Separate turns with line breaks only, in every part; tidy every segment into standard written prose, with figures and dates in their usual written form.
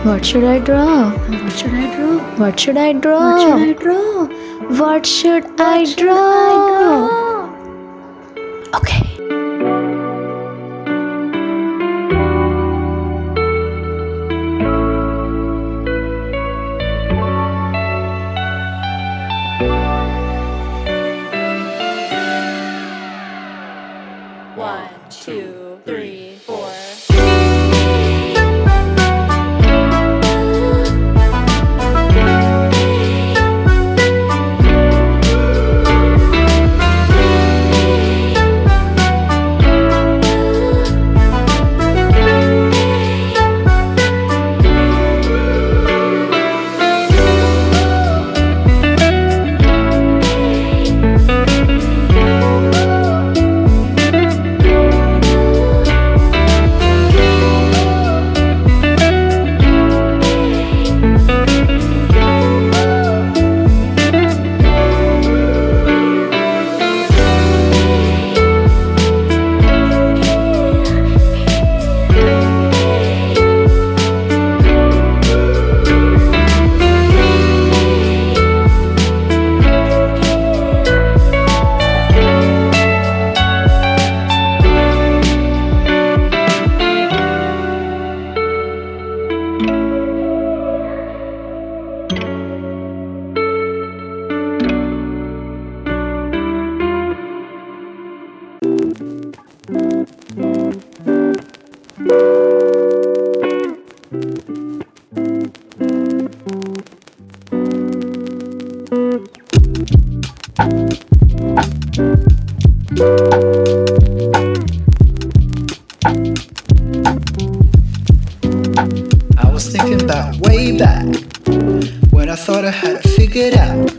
What should I draw? What should I draw? What should I draw? What should I draw? What should I draw? Okay.
One, two, three, four.
I was thinking about way back when I thought I had it figured out.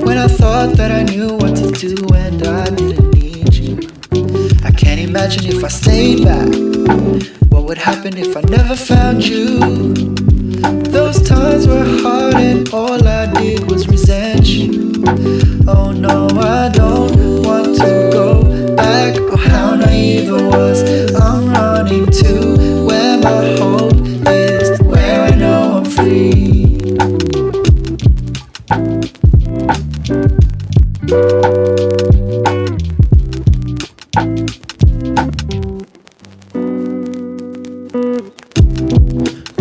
When I thought that I knew what to do and I didn't need you. I can't imagine if I stayed back, what would happen if I never found you. Those times were hard and all I did was resent you. Oh no, I don't want to go back. Oh, how naive I was. I'm running to where my hope is, where I know I'm free.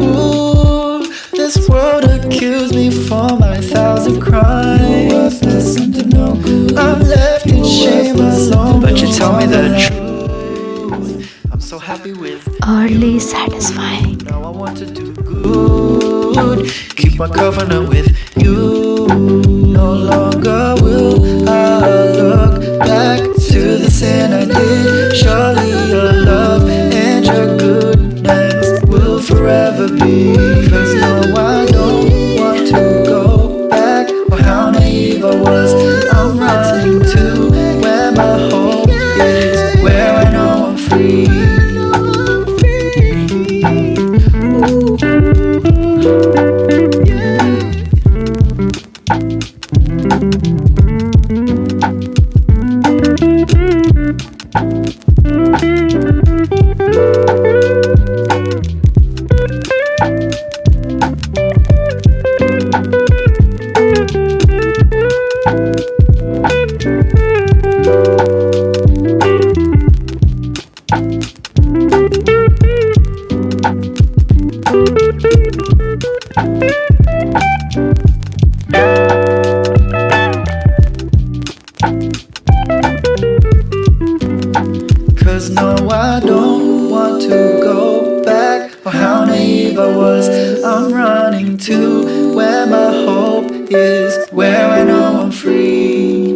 Ooh, this world accused me for my 1,000 crimes. I'm left in shame alone, but you tell me the truth. I'm so happy with
Oddly satisfying.
now I want to do good. Keep my covenant with you. No longer will I look back to the sin I did. Surely your love and your goodness will forever be. Cause no, I don't want to go back. Oh, how naive I was. I'm running to where my hope is, where I know I'm free. Cause no, I don't want to go back. Oh, how naive I was. I'm running to where my hope is, where I know I'm free.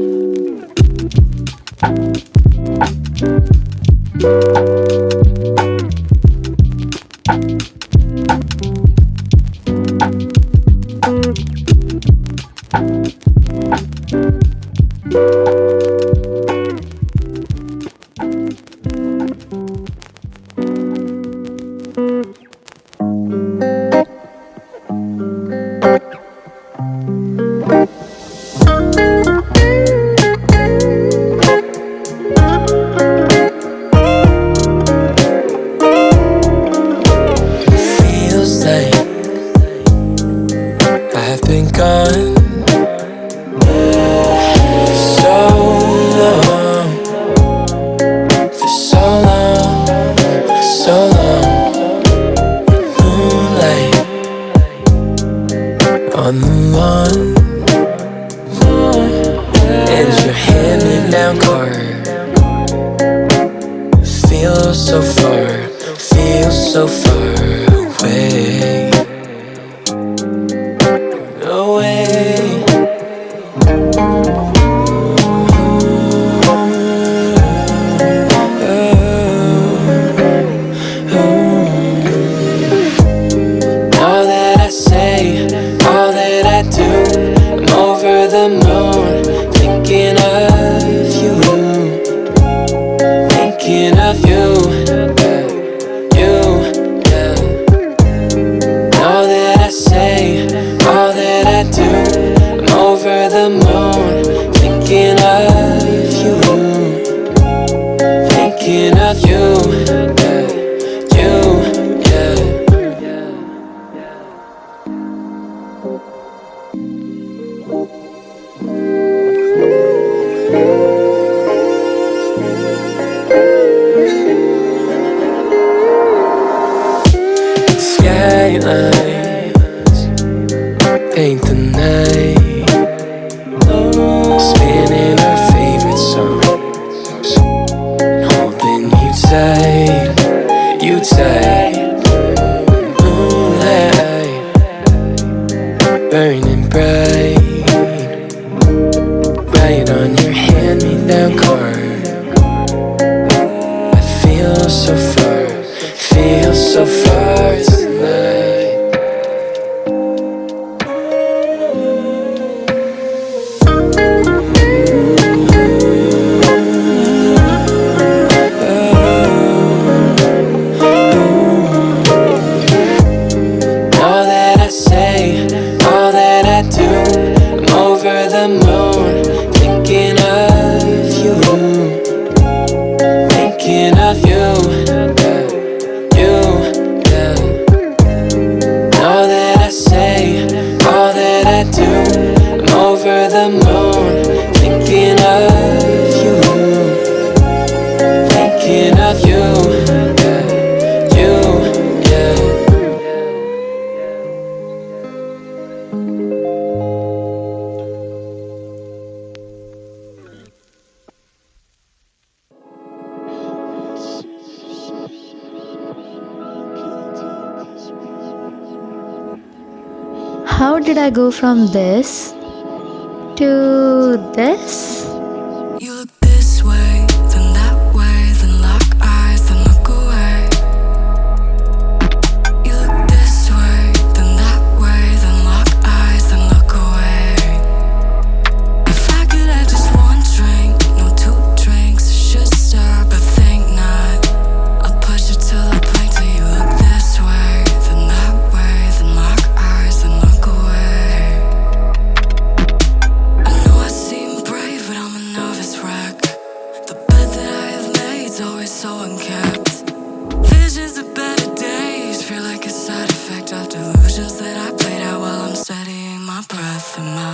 lines, paint the night, spinning our favorite songs, holding you tight, you tight. Moonlight, burning bright, right on your hand-me-down card. I feel so far tonight. All that I say, all that I do, I'm over the moon, thinking of you, thinking of you. All that I say, all that I do, I'm over the moon, thinking of you, thinking of you, you, yeah.
How did I go from this to this?
You look this way, then that way, then lock eyes, then look away. You look this way, then that way, then lock eyes, then look away. If I could have just one drink, no two drinks, I should stop, but think not. I'll push it till the point till you look this way, then that way, then lock eyes, then look away. I know I seem brave, but I'm a nervous wreck. The bed that I have made's always so unkept. Visions of better days feel like a side effect of delusions that I played out while I'm studying my breath and my